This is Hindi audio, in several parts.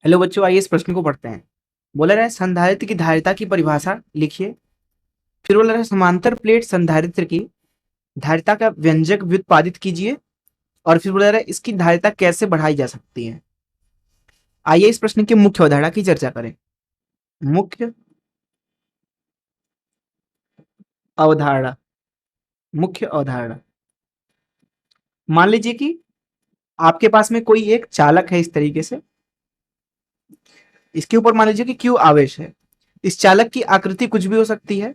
हेलो बच्चों, आइए इस प्रश्न को पढ़ते हैं। बोला रहा है संधारित्र की धारिता की परिभाषा लिखिए। फिर बोला रहा है समांतर प्लेट संधारित्र की धारिता का व्यंजक व्युत्पादित कीजिए। और फिर बोला रहा है इसकी धारिता कैसे बढ़ाई जा सकती है। आइए इस प्रश्न की मुख्य अवधारणा की चर्चा करें। मुख्य अवधारणा, मुख्य अवधारणा। मान लीजिए कि आपके पास में कोई एक चालक है इस तरीके से, इसके ऊपर मान लीजिए कि क्यू आवेश है। इस चालक की आकृति कुछ भी हो सकती है।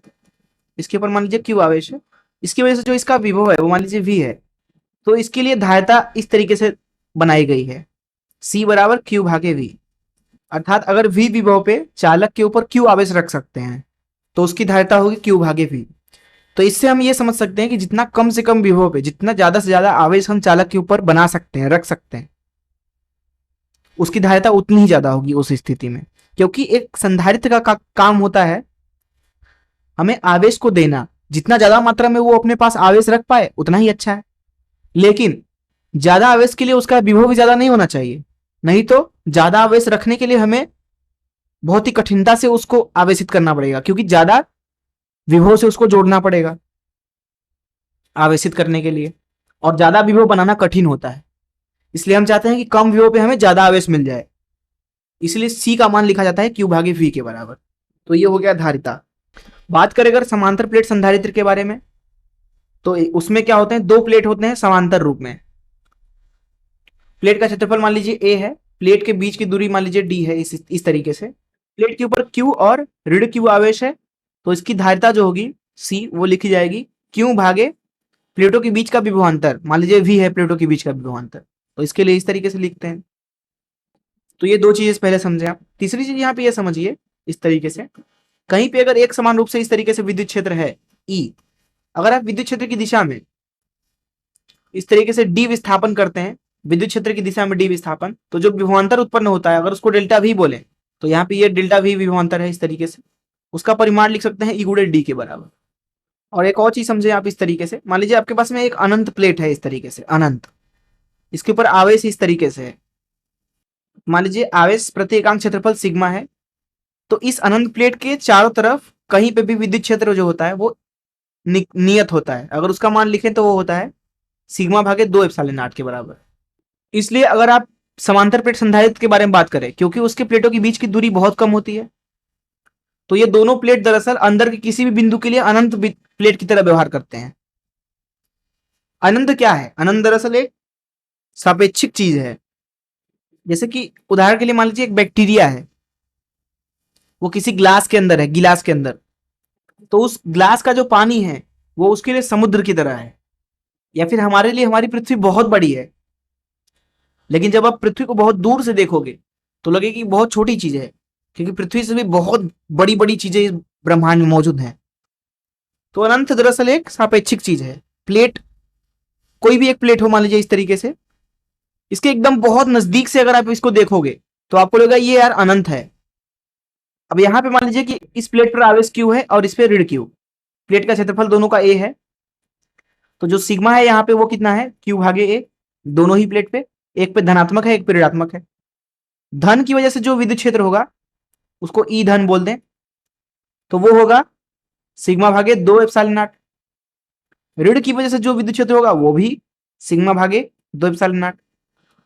इसके ऊपर मान लीजिए क्यू आवेश है, इसकी वजह से जो इसका विभव है वो मान लीजिए वी है। तो इसके लिए धारिता इस तरीके से बनाई गई है, C बराबर क्यू भागे वी। अर्थात अगर V विभव पे चालक के ऊपर Q आवेश रख सकते हैं तो उसकी धारिता होगी Q भागे V। तो इससे हम ये समझ सकते हैं कि जितना कम से कम विभव पे जितना ज्यादा से ज्यादा आवेश हम चालक के ऊपर बना सकते हैं, रख सकते हैं, उसकी धारिता उतनी ही ज्यादा होगी उस स्थिति में। क्योंकि एक संधारित्र का काम होता है हमें आवेश को देना, जितना ज्यादा मात्रा में वो अपने पास आवेश रख पाए उतना ही अच्छा है। लेकिन ज्यादा आवेश के लिए उसका विभव भी ज्यादा नहीं होना चाहिए, नहीं तो ज्यादा आवेश रखने के लिए हमें बहुत ही कठिनता से उसको आवेशित करना पड़ेगा, क्योंकि ज्यादा विभव से उसको जोड़ना पड़ेगा आवेशित करने के लिए, और ज्यादा विभव बनाना कठिन होता है। इसलिए हम चाहते हैं कि कम विभव पे हमें ज्यादा आवेश मिल जाए, इसलिए C का मान लिखा जाता है Q भागे V के बराबर। तो ये हो गया धारिता। बात करें अगर समांतर प्लेट संधारित्र के बारे में, तो उसमें क्या होते हैं, दो प्लेट होते हैं समांतर रूप में। प्लेट का क्षेत्रफल मान लीजिए A है, प्लेट के बीच की दूरी मान लीजिए D है। इस तरीके से प्लेट के ऊपर Q और ऋण Q आवेश है, तो इसकी धारिता जो होगी C वो लिखी जाएगी Q भागे प्लेटों के बीच का विभवांतर, मान लीजिए V है प्लेटों के बीच का विभवांतर, तो इसके लिए इस तरीके से लिखते हैं। तो ये दो चीजें पहले समझे आप। तीसरी चीज यहाँ पे ये समझिए इस तरीके से, कहीं पे अगर एक समान रूप से इस तरीके से विद्युत क्षेत्र है E, अगर आप विद्युत क्षेत्र की दिशा में इस तरीके से D विस्थापन करते हैं, विद्युत क्षेत्र की दिशा में D विस्थापन, तो जो विभवांतर उत्पन्न होता है अगर उसको डेल्टा V बोले, तो यहाँ पे ये डेल्टा V विभवांतर है इस तरीके से, उसका परिमाण लिख सकते हैं E गुणे D के बराबर। और एक और चीज समझे आप इस तरीके से, मान लीजिए आपके पास में एक अनंत प्लेट है इस तरीके से, अनंत, इसके ऊपर आवेश इस तरीके से है। मान लीजिए आवेश प्रति एकांक क्षेत्रफल सिग्मा है, तो इस अनंत प्लेट के चारों तरफ कहीं पे भी विद्युत क्षेत्र जो होता है वो नियत होता है। अगर उसका मान लिखें तो वो होता है सिग्मा भागे 2 एप्सिलॉन नॉट के बराबर। इसलिए अगर आप समांतर प्लेट संधारित्र के बारे में बात करें, क्योंकि उसके प्लेटों के बीच की दूरी बहुत कम होती है, तो ये दोनों प्लेट दरअसल अंदर के किसी भी बिंदु के लिए अनंत प्लेट की तरह व्यवहार करते हैं। अनंत क्या है? अनंत दरअसल एक सापेक्षिक चीज है। जैसे कि उदाहरण के लिए मान लीजिए एक बैक्टीरिया है, वो किसी ग्लास के अंदर है, गिलास के अंदर, तो उस ग्लास का जो पानी है वो उसके लिए समुद्र की तरह है। या फिर हमारे लिए हमारी पृथ्वी बहुत बड़ी है, लेकिन जब आप पृथ्वी को बहुत दूर से देखोगे तो लगेगी बहुत छोटी चीज है, क्योंकि पृथ्वी से भी बहुत बड़ी बड़ी चीजें इस ब्रह्मांड में मौजूद हैं। तो अनंत दरअसल एक सापेक्षिक चीज है। प्लेट, कोई भी एक प्लेट हो मान लीजिए इस तरीके से, इसके एकदम बहुत नजदीक से अगर आप इसको देखोगे तो आपको लगेगा ये यार अनंत है। अब यहां पे मान लीजिए कि इस प्लेट पर आवेश क्यू है और इस पे ऋण क्यू, प्लेट का क्षेत्रफल दोनों का ए है, तो जो सिग्मा है यहाँ पे वो कितना है, क्यू भागे ए, दोनों ही प्लेट पे, एक पे धनात्मक है एक पे ऋणात्मक है। धन की वजह से जो विद्युत क्षेत्र होगा उसको ई धन बोल दें, तो वो होगा सिग्मा भागे 2 एप्सिलॉन नॉट। ऋण की वजह से जो विद्युत क्षेत्र होगा वो भी सिग्मा भागे 2 एप्सिलॉन नॉट।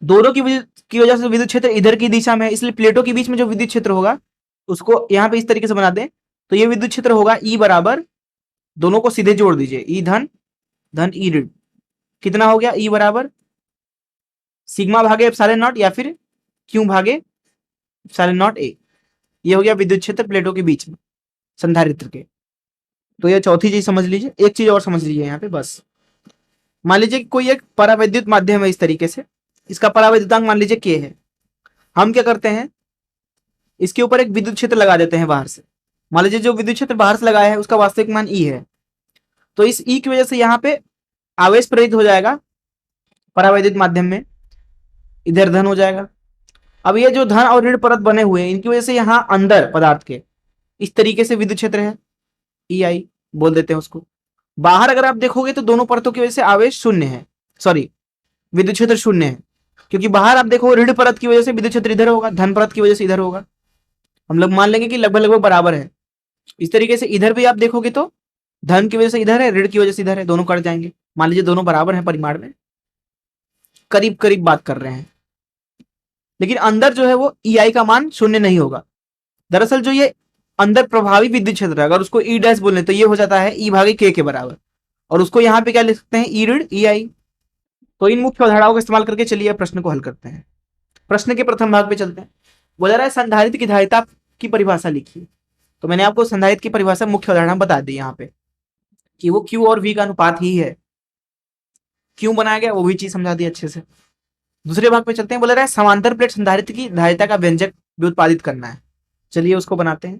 दोनों की वजह से विद्युत क्षेत्र इधर की दिशा में है, इसलिए प्लेटों के बीच में जो विद्युत क्षेत्र होगा उसको यहाँ पे इस तरीके से बना दें, तो ये विद्युत क्षेत्र होगा ई बराबर, दोनों को सीधे जोड़ दीजिए, ई धन धन ई ऋण, कितना हो गया, ई बराबर सिग्मा भागे एप्सिलॉन नॉट या फिर क्यू भागे एप्सिलॉन नॉट ए। ये हो गया विद्युत क्षेत्र प्लेटों के बीच में संधारित्र के। तो ये चौथी चीज समझ लीजिए। एक चीज और समझ लीजिए यहाँ पे बस, मान लीजिए कि कोई एक परावैद्युत माध्यम है इस तरीके से, इसका परावैद्युतांक मान लीजिए के है। हम क्या करते हैं, इसके ऊपर एक विद्युत क्षेत्र लगा देते हैं बाहर से। मान लीजिए जो विद्युत क्षेत्र बाहर से लगाया है उसका वास्तविक मान ई है, तो इस ई की वजह से यहाँ पे आवेश प्रेरित हो जाएगा परावैद्युत माध्यम में, इधर धन हो जाएगा। अब ये जो धन और ऋण परत बने हुए हैं इनकी वजह से यहाँ अंदर पदार्थ के इस तरीके से विद्युत क्षेत्र है, ई आई बोल देते हैं उसको। बाहर अगर आप देखोगे तो दोनों परतों की वजह से आवेश शून्य है, सॉरी विद्युत क्षेत्र शून्य है। क्योंकि बाहर आप देखो ऋण परत की वजह से विद्युत क्षेत्र इधर होगा, धन परत की वजह से इधर होगा। हम लोग मान लेंगे कि लगभग लगभग बराबर है। इस तरीके से इधर भी आप देखोगे तो धन की वजह से इधर है, ऋण की वजह से इधर है, दोनों कट जाएंगे। मान लीजिए दोनों बराबर हैं परिमाण में, करीब करीब बात कर रहे हैं, लेकिन अंदर जो है वो EI का मान शून्य नहीं होगा। दरअसल जो ये अंदर प्रभावी विद्युत क्षेत्र है, अगर उसको ई डैश बोले तो ये हो जाता है ई भागे के बराबर, और उसको यहाँ पे क्या लिख सकते हैं, ई ऋण EI। तो इन मुख्य अवधारणाओं का इस्तेमाल करके चलिए प्रश्न को हल करते हैं। प्रश्न के प्रथम भाग पे चलते हैं। बोला रहा है संधारित्र की धारिता की परिभाषा लिखिए। तो मैंने आपको संधारित्र की परिभाषा मुख्य अवधारणा बता दी यहाँ पे कि वो Q और V का अनुपात ही है। क्यों बनाया गया वो भी चीज समझा दी अच्छे से। दूसरे भाग पे चलते हैं। बोला रहा है समांतर प्लेट संधारित्र की धारिता का व्यंजक भी उत्पादित करना है। चलिए उसको बनाते हैं।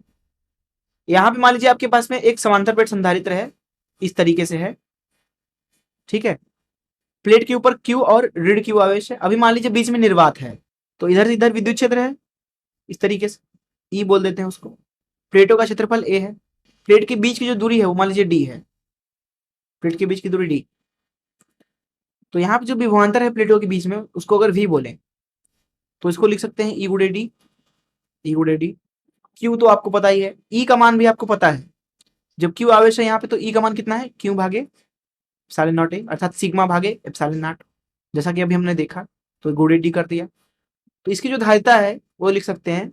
यहाँ पे मान लीजिए आपके पास में एक समांतर प्लेट संधारित्र है, इस तरीके से है, ठीक है। प्लेट के ऊपर Q और ऋण Q आवेश है। अभी मान लीजिए बीच में निर्वात है, तो इधर से इधर विद्युत क्षेत्र है, इस तरीके से E बोल देते हैं उसको। प्लेटों का क्षेत्रफल A है। प्लेट के बीच की जो दूरी है वो मान लीजिए D है, प्लेट के बीच की दूरी D। तो यहाँ पे जो विभवांतर है प्लेटों के बीच में, उसको अगर V बोले तो इसको लिख सकते हैं E गुणे D, E गुणे D। Q तो आपको पता ही है, E का मान भी आपको पता है। जब Q आवेश है यहाँ पे तो E का मान कितना है, Q भागे एप्सिलॉन नॉट A, अर्थात सिग्मा भागे एप्सिलॉन नॉट, जैसा कि अभी हमने देखा। तो गुणे D कर दिया। तो इसकी जो धारिता है वो लिख सकते हैं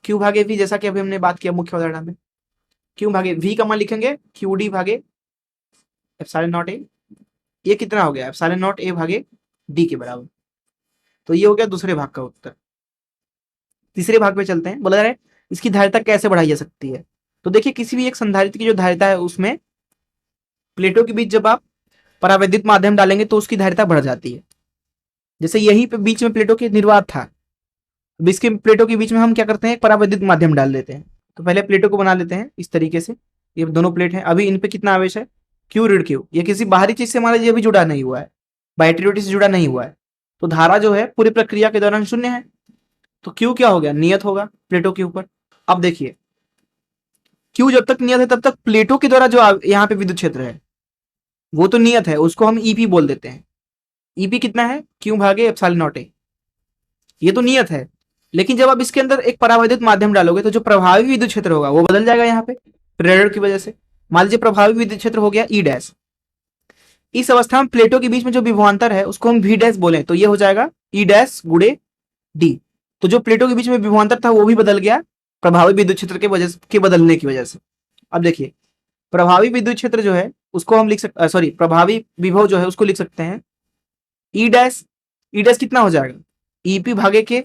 Q भागे V, जैसा कि अभी हमने बात किया मुख्य अवधारणा में। Q भागे V का मान लिखेंगे QD भागे एप्सिलॉन नॉट A। ये कितना हो गया, एप्सिलॉन नॉट A भागे D के बराबर। तो ये हो गया दूसरे भाग का उत्तर। तीसरे भाग पे चलते हैं। बोला जा रहा है इसकी धारिता कैसे बढ़ाई जा सकती है। तो देखिए किसी भी एक संधारित्र की जो धारिता है उसमें प्लेटों के बीच जब आप परावैद्युत माध्यम डालेंगे तो उसकी धारिता बढ़ जाती है। जैसे यहीं पे बीच में प्लेटों के निर्वात था, अब इसके प्लेटों के बीच में हम क्या करते हैं, परावैद्युत माध्यम डाल देते हैं। तो पहले प्लेटों को बना लेते हैं इस तरीके से। ये दोनों प्लेट हैं, अभी इन पे कितना आवेश है, Q ऋण Q। ये किसी बाहरी चीज से मान लीजिए अभी जुड़ा नहीं हुआ है, बैटरी से जुड़ा नहीं हुआ है, तो धारा जो है पूरी प्रक्रिया के दौरान शून्य है। तो Q क्या हो गया, नियत होगा प्लेटों के ऊपर। अब देखिए Q जब तक नियत है तब तक प्लेटों के द्वारा जो यहाँ पे विद्युत क्षेत्र है वो तो नियत है, उसको हम EP बोल देते हैं। EP कितना है, Q भागे एप्सिलॉन नॉट A। ये तो नियत है, लेकिन जब आप इसके अंदर एक परावैद्युत माध्यम डालोगे तो जो प्रभावी विद्युत क्षेत्र होगा वो बदल जाएगा। यहाँ पे प्रेरण की वजह से मान लीजिए प्रभावी विद्युत क्षेत्र हो गया E डैश। इस अवस्था में प्लेटों के बीच में जो विभवांतर है उसको हम V डैश बोले, तो ये हो जाएगा E डैश गुणे D। तो जो प्लेटों के बीच में विभवांतर था वो भी बदल गया प्रभावी विद्युत क्षेत्र के बदलने की वजह से। अब देखिए प्रभावी विद्युत क्षेत्र जो है उसको हम लिख सकते, सॉरी प्रभावी विभव जो है उसको लिख सकते हैं E डैश। E डैश कितना हो जाएगा, EP भागे के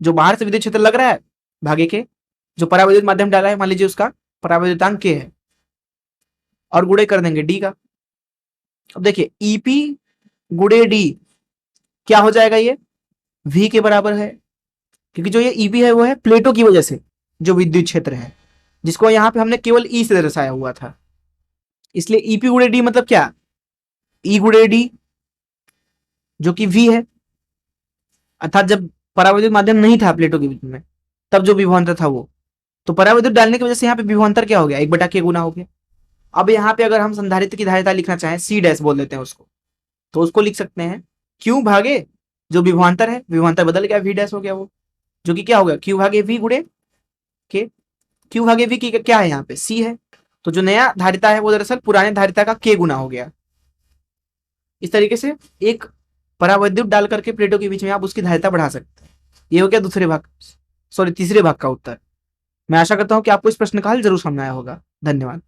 जो बाहर से विद्युत क्षेत्र लग रहा है भागे के जो परावैद्युत माध्यम डाला है मान लीजिए उसका परावैद्युतांक K है, और गुणे कर देंगे D का। अब देखिए EP गुणे D क्या हो जाएगा, ये V के बराबर है, क्योंकि जो ये EP है वो है प्लेटों की वजह से जो विद्युत क्षेत्र है, जिसको यहाँ पे हमने केवल E से दर्शाया हुआ था। इसलिए EP गुणे D मतलब क्या, E गुणे D जो कि V है, अर्थात जब परावैद्युत माध्यम नहीं था प्लेटों के बीच में तब जो विभवांतर था वो, तो परावैद्युत डालने की वजह से यहाँ पे विभवांतर क्या हो गया, 1/k गुना हो गया। अब यहाँ पे अगर हम संधारित्र की धारिता लिखना चाहें, C डैश बोल देते हैं उसको, तो उसको लिख सकते हैं Q भागे जो विभवांतर है, विभवांतर बदल गया V डैश हो गया वो, जो कि क्या हो गया Q भागे V गुणे K। Q भागे V की क्या है यहाँ पे C है, तो जो नया धारिता है वो दरअसल पुराने धारिता का K गुना हो गया। इस तरीके से एक परावैद्युत डाल करके प्लेटों के बीच में आप उसकी धारिता बढ़ा सकते हैं। ये हो गया दूसरे भाग, सॉरी तीसरे भाग का उत्तर। मैं आशा करता हूं कि आपको इस प्रश्न का हल जरूर समझ आया होगा। धन्यवाद।